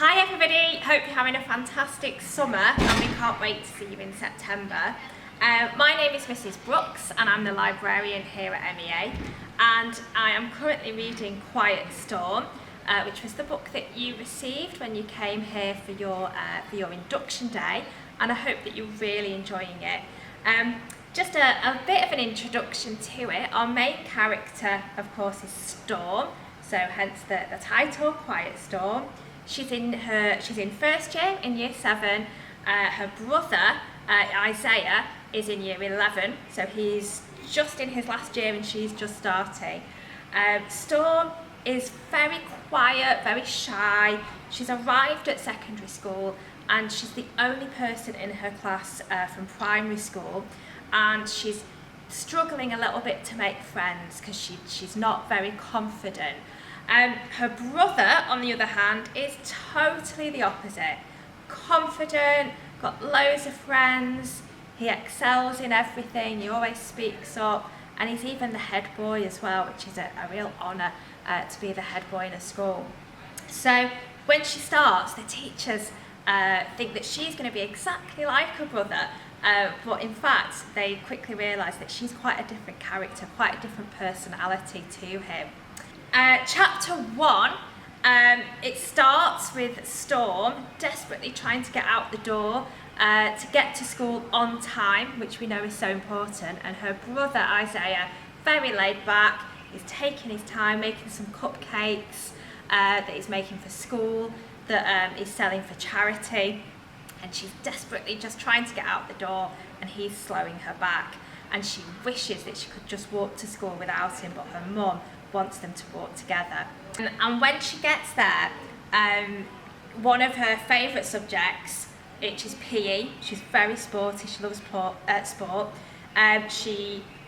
Hi everybody, hope you're having a fantastic summer and we can't wait to see you in September. My name is Mrs Brookes and I'm the librarian here at MEA, and I am currently reading Quiet Storm, which was the book that you received when you came here for your induction day, and I hope that you're really enjoying it. Just a bit of an introduction to it. Our main character, of course, is Storm, so hence the title, Quiet Storm. She's in first year in year 7. Her brother, Isaiah, is in year 11, so he's just in his last year and she's just starting. Storm is very quiet, very shy. She's arrived at secondary school and she's the only person in her class from primary school, and she's struggling a little bit to make friends because she's not very confident. Her brother, on the other hand, is totally the opposite. Confident, got loads of friends, he excels in everything, he always speaks up, and he's even the head boy as well, which is a real honour to be the head boy in a school. So when she starts, the teachers think that she's going to be exactly like her brother, but in fact they quickly realise that she's quite a different character, quite a different personality to him. Chapter 1, it starts with Storm desperately trying to get out the door to get to school on time, which we know is so important, and her brother Isaiah, very laid back, is taking his time making some cupcakes that he's making for school, that he's selling for charity, and she's desperately just trying to get out the door and he's slowing her back, and she wishes that she could just walk to school without him, but her mum wants them to walk together. And when she gets there, one of her favourite subjects, which is PE, she's very sporty, she loves sport. They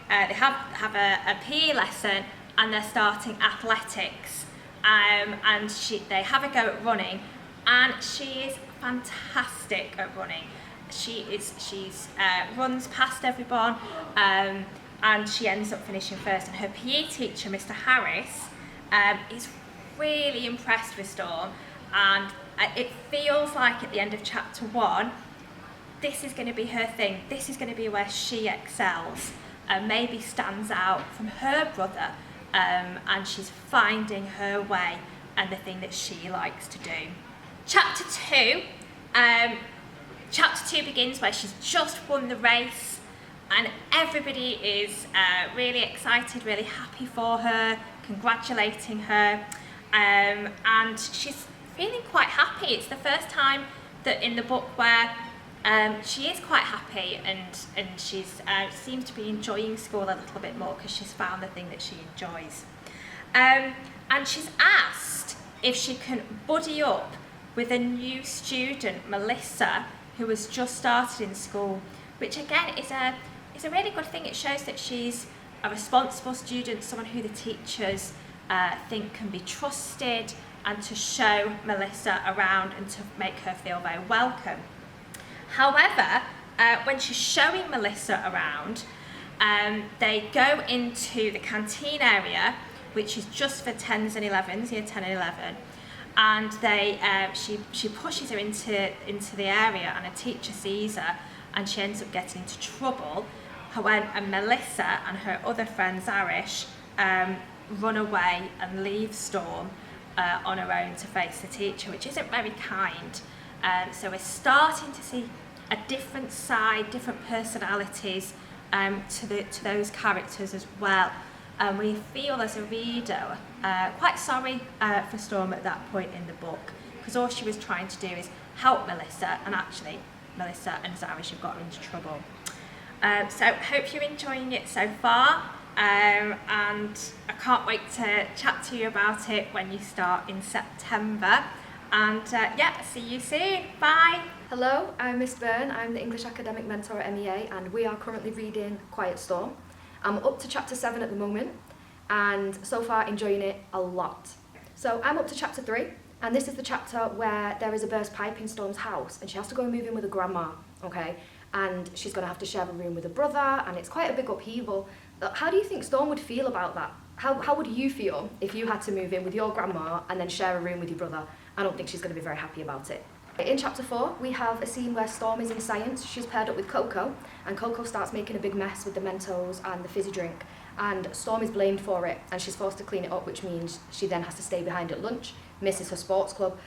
have a PE lesson and they're starting athletics, and they have a go at running, and she is fantastic at running. She runs past everyone, and she ends up finishing first, and her PE teacher, Mr Harris, is really impressed with Storm, and it feels like at the end of chapter 1 this is going to be her thing, this is going to be where she excels and maybe stands out from her brother, and she's finding her way and the thing that she likes to do. Chapter 2 begins where she's just won the race, and everybody is really excited, really happy for her, congratulating her, and she's feeling quite happy. It's the first time that in the book where she is quite happy, and she's seems to be enjoying school a little bit more because she's found the thing that she enjoys. And she's asked if she can buddy up with a new student, Melissa, who has just started in school, which again is a really good thing. It shows that she's a responsible student, someone who the teachers think can be trusted, and to show Melissa around and to make her feel very welcome. However, when she's showing Melissa around, they go into the canteen area, which is just for 10s and 11s, year 10 and 11, and she pushes her into the area, and a teacher sees her and she ends up getting into trouble. And Melissa and her other friend Zarish run away and leave Storm on her own to face the teacher, which isn't very kind. So we're starting to see a different side, different personalities to those characters as well. And we feel as a reader quite sorry for Storm at that point in the book, because all she was trying to do is help Melissa, and actually Melissa and Zarish have got her into trouble. So hope you're enjoying it so far, and I can't wait to chat to you about it when you start in September, and see you soon. Bye. Hello, I'm Miss Byrne. I'm the English Academic Mentor at MEA, and we are currently reading Quiet Storm. I'm up to chapter 7 at the moment, and so far enjoying it a lot. So I'm up to chapter 3, and this is the chapter where there is a burst pipe in Storm's house and she has to go and move in with her grandma, okay? And she's going to have to share a room with her brother, and it's quite a big upheaval. How do you think Storm would feel about that? How would you feel if you had to move in with your grandma and then share a room with your brother? I don't think she's going to be very happy about it. In chapter 4, we have a scene where Storm is in science. She's paired up with Coco, and Coco starts making a big mess with the Mentos and the fizzy drink, and Storm is blamed for it, and she's forced to clean it up, which means she then has to stay behind at lunch, misses her sports club.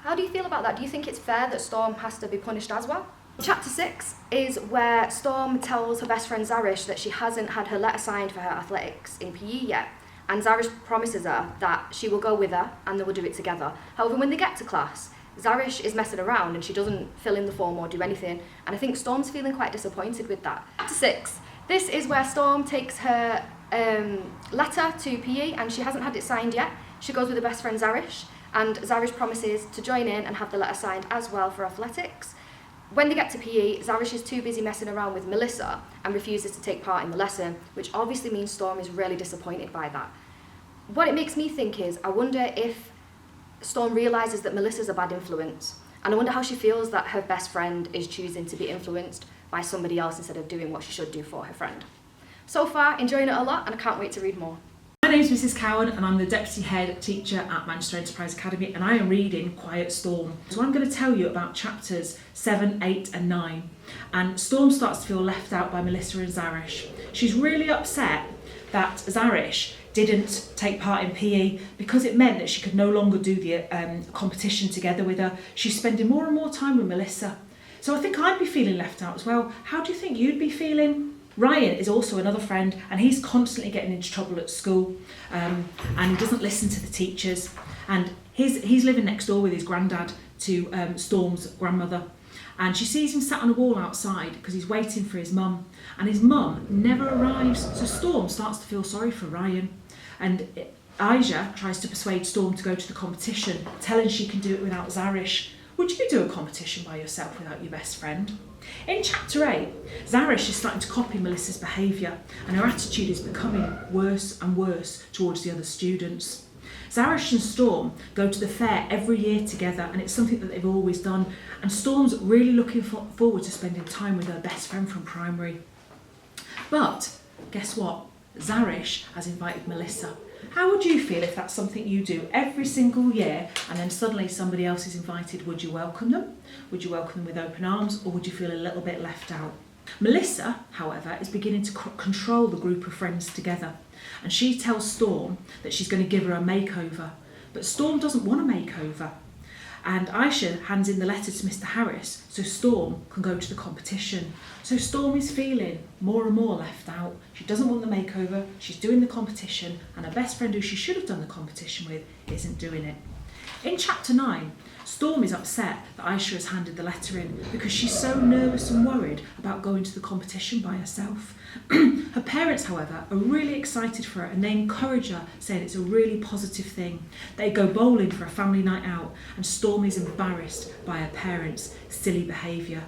How do you feel about that? Do you think it's fair that Storm has to be punished as well? Chapter 6 is where Storm tells her best friend Zarish that she hasn't had her letter signed for her athletics in PE yet, and Zarish promises her that she will go with her and they will do it together. However, when they get to class, Zarish is messing around and she doesn't fill in the form or do anything, and I think Storm's feeling quite disappointed with that. Chapter 6. This is where Storm takes her letter to PE and she hasn't had it signed yet. She goes with her best friend Zarish, and Zarish promises to join in and have the letter signed as well for athletics. When they get to PE, Zarish is too busy messing around with Melissa and refuses to take part in the lesson, which obviously means Storm is really disappointed by that. What it makes me think is, I wonder if Storm realises that Melissa's a bad influence, and I wonder how she feels that her best friend is choosing to be influenced by somebody else instead of doing what she should do for her friend. So far, enjoying it a lot, and I can't wait to read more. My name's Mrs Cowan and I'm the Deputy Head Teacher at Manchester Enterprise Academy, and I am reading Quiet Storm. So I'm going to tell you about chapters 7, 8 and 9. And Storm starts to feel left out by Melissa and Zarish. She's really upset that Zarish didn't take part in PE because it meant that she could no longer do the competition together with her. She's spending more and more time with Melissa. So I think I'd be feeling left out as well. How do you think you'd be feeling? Ryan is also another friend, and he's constantly getting into trouble at school, and he doesn't listen to the teachers, and he's living next door with his granddad to Storm's grandmother, and she sees him sat on a wall outside because he's waiting for his mum, and his mum never arrives, so Storm starts to feel sorry for Ryan, and Aisha tries to persuade Storm to go to the competition, telling she can do it without Zarish. Would you do a competition by yourself without your best friend? In chapter 8, Zarish is starting to copy Melissa's behaviour, and her attitude is becoming worse and worse towards the other students. Zarish and Storm go to the fair every year together, and it's something that they've always done, and Storm's really looking forward to spending time with her best friend from primary. But guess what? Zarish has invited Melissa. How would you feel if that's something you do every single year and then suddenly somebody else is invited? Would you welcome them? Would you welcome them with open arms, or would you feel a little bit left out? Melissa, however, is beginning to control the group of friends together, and she tells Storm that she's going to give her a makeover, but Storm doesn't want a makeover. And Aisha hands in the letter to Mr Harris so Storm can go to the competition. So Storm is feeling more and more left out. She doesn't want the makeover, she's doing the competition, and her best friend who she should have done the competition with isn't doing it. In chapter 9, Storm is upset that Aisha has handed the letter in because she's so nervous and worried about going to the competition by herself. Her parents, however, are really excited for her, and they encourage her, saying it's a really positive thing. They go bowling for a family night out, and Storm is embarrassed by her parents' silly behaviour.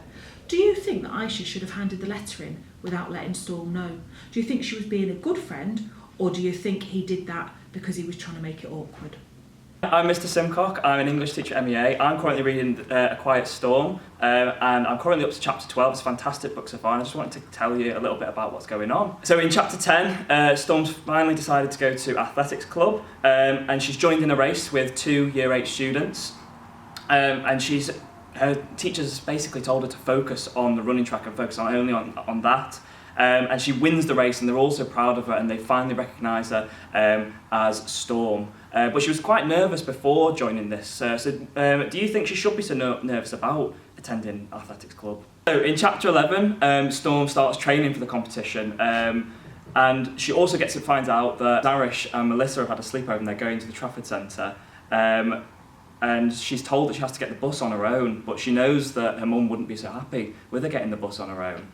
Do you think that Aisha should have handed the letter in without letting Storm know? Do you think she was being a good friend, or do you think he did that because he was trying to make it awkward? I'm Mr Simcock, I'm an English teacher at MEA. I'm currently reading A Quiet Storm, and I'm currently up to chapter 12. It's a fantastic book so far, and I just wanted to tell you a little bit about what's going on. So in chapter 10, Storm's finally decided to go to athletics club, and she's joined in a race with 2 Year 8 students, and her teachers basically told her to focus on the running track and focus only on that. And she wins the race, and they're also proud of her, and they finally recognise her as Storm. But she was quite nervous before joining this. Do you think she should be so nervous about attending athletics club? So in chapter 11, Storm starts training for the competition, and she also finds out that Zarish and Melissa have had a sleepover and they're going to the Trafford Centre. And she's told that she has to get the bus on her own, but she knows that her mum wouldn't be so happy with her getting the bus on her own.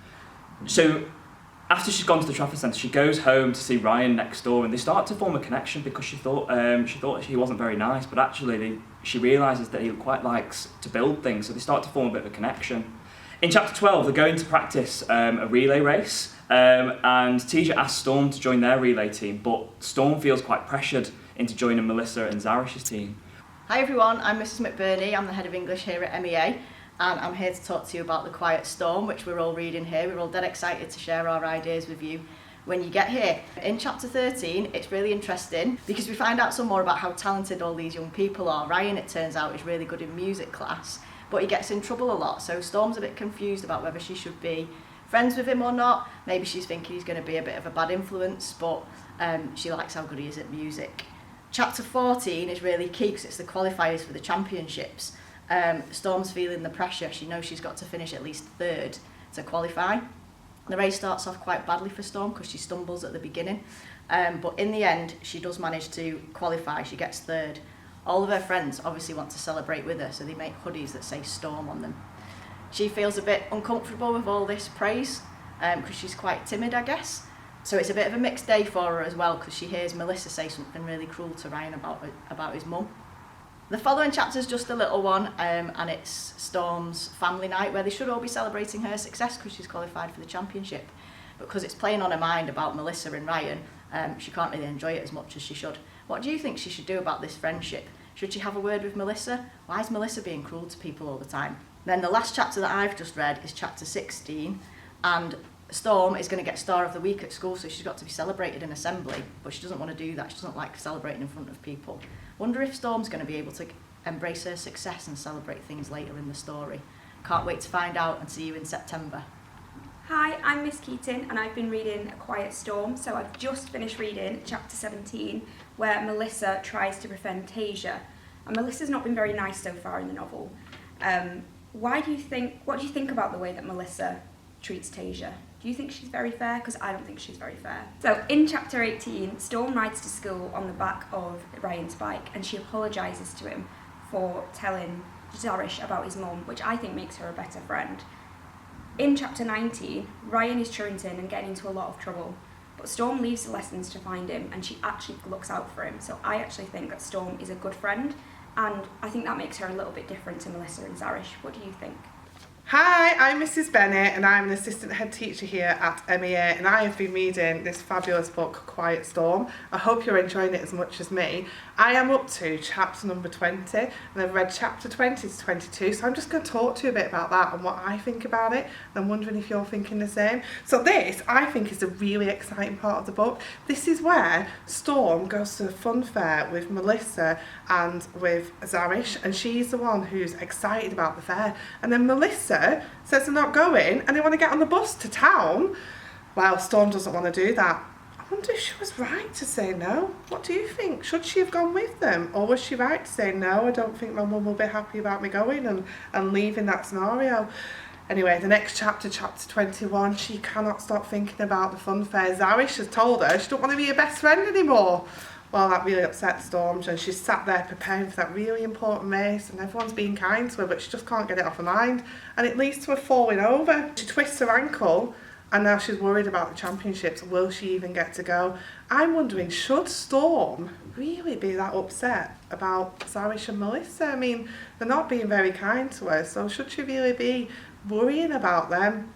So after she's gone to the Trafford Centre, she goes home to see Ryan next door, and they start to form a connection because she thought he wasn't very nice, but actually she realises that he quite likes to build things, so they start to form a bit of a connection. In chapter 12, they're going to practice a relay race, and Teacher asks Storm to join their relay team, but Storm feels quite pressured into joining Melissa and Zarish's team. Hi everyone, I'm Mrs McBurney, I'm the Head of English here at MEA, and I'm here to talk to you about The Quiet Storm, which we're all reading here. We're all dead excited to share our ideas with you. when you get here. In chapter 13, it's really interesting because we find out some more about how talented all these young people are. Ryan, it turns out, is really good in music class, but he gets in trouble a lot. So Storm's a bit confused about whether she should be friends with him or not. Maybe she's thinking he's going to be a bit of a bad influence, but she likes how good he is at music. Chapter 14 is really key because it's the qualifiers for the championships. Storm's feeling the pressure. She knows she's got to finish at least third to qualify. The race starts off quite badly for Storm because she stumbles at the beginning, but in the end she does manage to qualify. She gets third. All of her friends obviously want to celebrate with her, so they make hoodies that say Storm on them. She feels a bit uncomfortable with all this praise because she's quite timid, I guess. So it's a bit of a mixed day for her as well because she hears Melissa say something really cruel to Ryan about his mum. The following chapter is just a little one, and it's Storm's family night where they should all be celebrating her success because she's qualified for the championship. But because it's playing on her mind about Melissa and Ryan, she can't really enjoy it as much as she should. What do you think she should do about this friendship? Should she have a word with Melissa? Why is Melissa being cruel to people all the time? Then the last chapter that I've just read is chapter 16, and Storm is going to get Star of the Week at school, so she's got to be celebrated in assembly, but she doesn't want to do that. She doesn't like celebrating in front of people. Wonder if Storm's going to be able to embrace her success and celebrate things later in the story. Can't wait to find out and see you in September. Hi, I'm Miss Keaton and I've been reading A Quiet Storm, so I've just finished reading chapter 17 where Melissa tries to befriend Tasia. And Melissa's not been very nice so far in the novel. What do you think about the way that Melissa treats Tasia? Do you think she's very fair? Because I don't think she's very fair. So in chapter 18, Storm rides to school on the back of Ryan's bike and she apologises to him for telling Zarish about his mum, which I think makes her a better friend. In chapter 19, Ryan is truanting and getting into a lot of trouble, but Storm leaves the lessons to find him and she actually looks out for him. So I actually think that Storm is a good friend, and I think that makes her a little bit different to Melissa and Zarish. What do you think? Hi, I'm Mrs Bennett and I'm an assistant head teacher here at MEA, and I have been reading this fabulous book, Quiet Storm. I hope you're enjoying it as much as me. I am up to chapter number 20 and I've read chapter 20 to 22, so I'm just going to talk to you a bit about that and what I think about it, and I'm wondering if you're thinking the same. So this, I think, is a really exciting part of the book. This is where Storm goes to the fun fair with Melissa and with Zarish, and she's the one who's excited about the fair, and then Melissa says they're not going and they want to get on the bus to town. Well, Storm doesn't want to do that. I wonder if she was right to say no. What do you think? Should she have gone with them, or was she right to say no, I don't think my mum will be happy about me going, and leaving that scenario? Anyway, the next chapter, chapter 21, she cannot stop thinking about the fun fair. Zarish has told her she don't want to be your best friend anymore. Well, that really upset Storm, and she's sat there preparing for that really important race, and everyone's being kind to her, but she just can't get it off her mind, and it leads to her falling over. She twists her ankle, and now she's worried about the championships. Will she even get to go? I'm wondering, should Storm really be that upset about Zarish and Melissa? I mean, they're not being very kind to her, so should she really be worrying about them?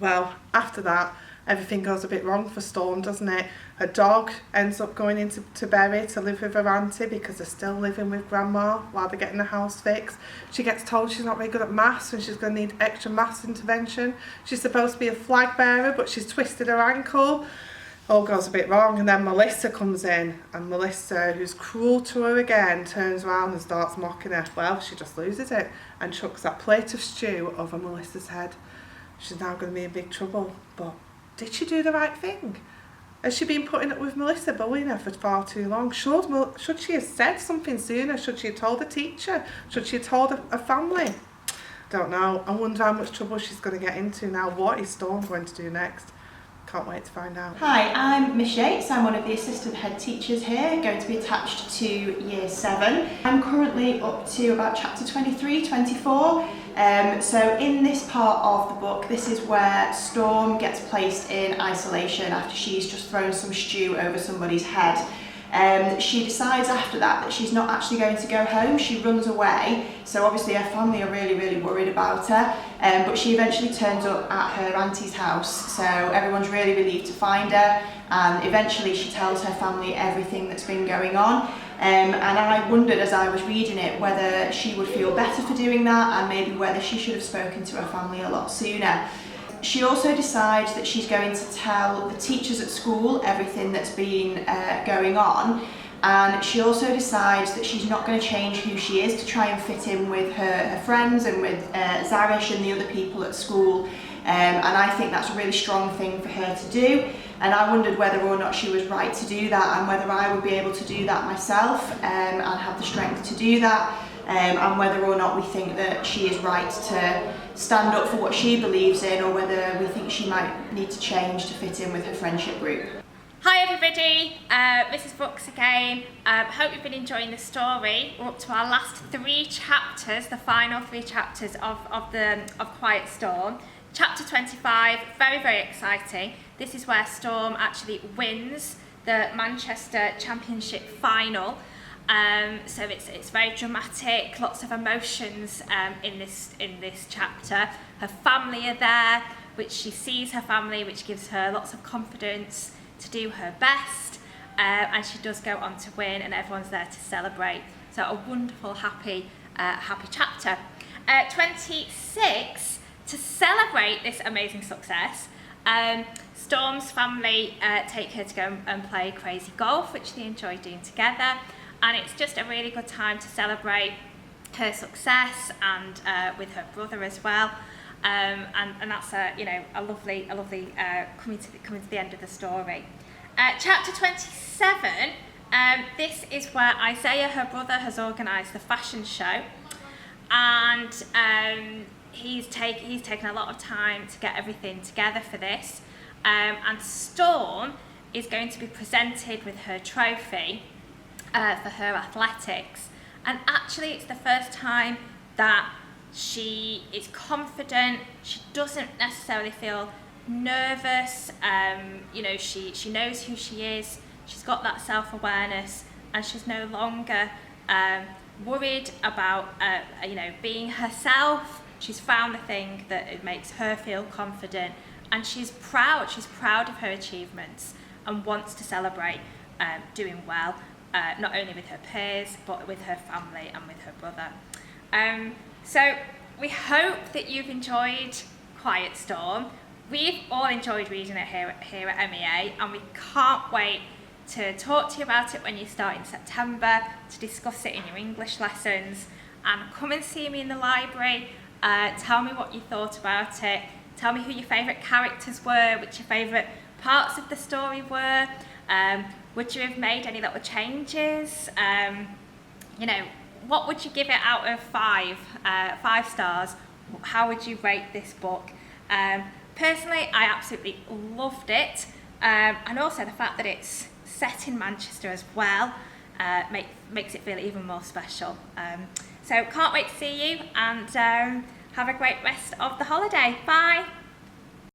Well, after that, everything goes a bit wrong for Storm, doesn't it? Her dog ends up going into Bury to live with her auntie because they're still living with Grandma while they're getting the house fixed. She gets told she's not very good at maths and she's going to need extra maths intervention. She's supposed to be a flag bearer, but she's twisted her ankle. All goes a bit wrong, and then Melissa comes in, and Melissa, who's cruel to her again, turns around and starts mocking her. Well, she just loses it and chucks that plate of stew over Melissa's head. She's now going to be in big trouble, but did she do the right thing? Has she been putting up with Melissa bullying her for far too long? Should she have said something sooner? Should she have told the teacher? Should she have told her family? Don't know. I wonder how much trouble she's going to get into now. What is Storm going to do next? Can't wait to find out. Hi, I'm Miss Yates. I'm one of the assistant head teachers here, going to be attached to Year 7. I'm currently up to about chapter 23, 24. So in this part of the book, this is where Storm gets placed in isolation after she's just thrown some stew over somebody's head. She decides after that she's not actually going to go home. She runs away, so obviously her family are really worried about her, but she eventually turns up at her auntie's house, so everyone's really relieved to find her, and eventually she tells her family everything that's been going on. And I wondered as I was reading it whether she would feel better for doing that, and maybe whether she should have spoken to her family a lot sooner. She also decides that she's going to tell the teachers at school everything that's been going on, and she also decides that she's not going to change who she is to try and fit in with her friends and with Zarish and the other people at school. And I think that's a really strong thing for her to do, and I wondered whether or not she was right to do that, and whether I would be able to do that myself and have the strength to do that, and whether or not we think that she is right to stand up for what she believes in, or whether we think she might need to change to fit in with her friendship group. Hi everybody, Mrs Brookes again. Hope you've been enjoying the story. We're up to our last 3 chapters, the final 3 chapters of Quiet Storm. Chapter 25, very, very exciting. This is where Storm actually wins the Manchester Championship final. So it's very dramatic, lots of emotions in this chapter. Her family are there, which she sees her family, which gives her lots of confidence to do her best, and she does go on to win, and everyone's there to celebrate. So a wonderful, happy chapter. 26, to celebrate this amazing success, Storm's family take her to go and play crazy golf, which they enjoy doing together, and it's just a really good time to celebrate her success and with her brother as well. And that's a lovely coming to the end of the story. Chapter 27. This is where Isaiah, her brother, has organised the fashion show, and he's taken a lot of time to get everything together for this. And Storm is going to be presented with her trophy for her athletics, and actually it's the first time that she is confident. She doesn't necessarily feel nervous. She knows who she is. She's got that self-awareness, and she's no longer worried about being herself. She's found the thing that makes her feel confident, and she's proud. She's proud of her achievements and wants to celebrate doing well, not only with her peers but with her family and with her brother. So we hope that you've enjoyed Quiet Storm. We've all enjoyed reading it here at MEA, and we can't wait to talk to you about it when you start in September, to discuss it in your English lessons, and come and see me in the library. Tell me what you thought about it. Tell me who your favourite characters were, which your favourite parts of the story were. Would you have made any little changes? What would you give it out of 5 stars? How would you rate this book? Personally, I absolutely loved it, and also the fact that it's set in Manchester as well makes it feel even more special. So can't wait to see you, and have a great rest of the holiday. Bye!